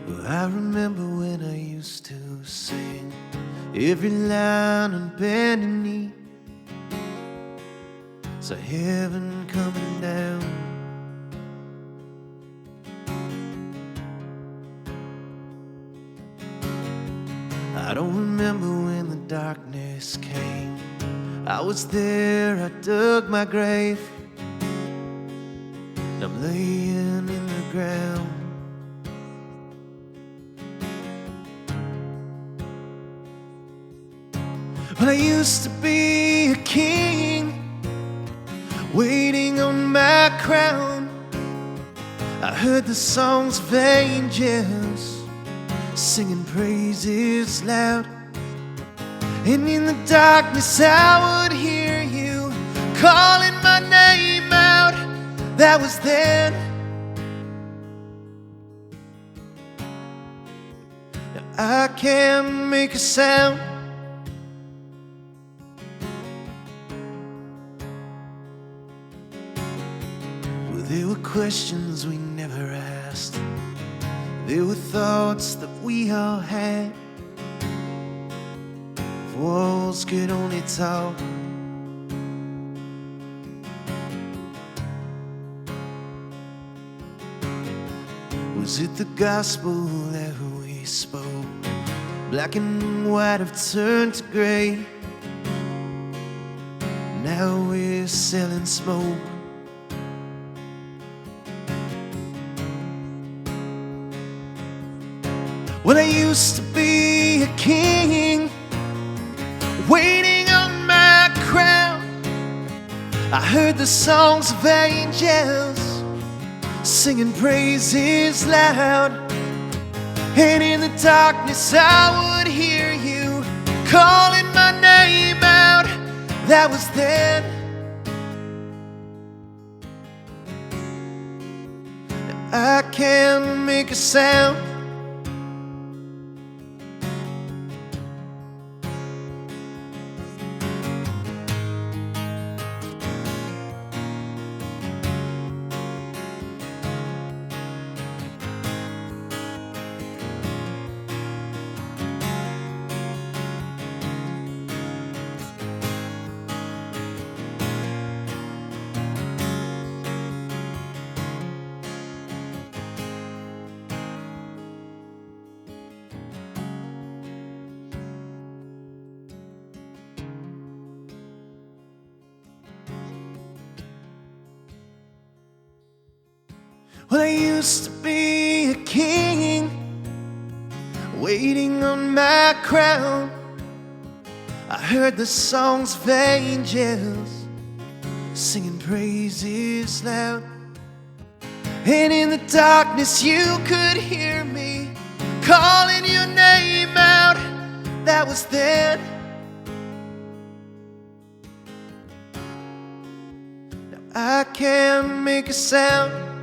Well, I remember when I used to sing every line on bended knee. So heaven coming down. I don't remember when the darkness came. I was there, I dug my grave, and I'm laying in the ground. Well, I used to be a king, waiting on my crown. I heard the songs of angels singing praises loud, and in the darkness I would hear you calling my name out. That was then. Now I can't make a sound. Well, there were questions we never asked. There were thoughts that we all had. If walls could only talk. Was it the gospel that we spoke? Black and white have turned to gray. Now we're selling smoke. Well, I used to be a king, waiting on my crown. I heard the songs of angels singing praises loud, and in the darkness I would hear you calling my name out. That was then. Now I can't make a sound. Well, I used to be a king, waiting on my crown. I heard the songs of angels singing praises loud, and in the darkness you could hear me calling your name out. That was then. Now I can't make a sound.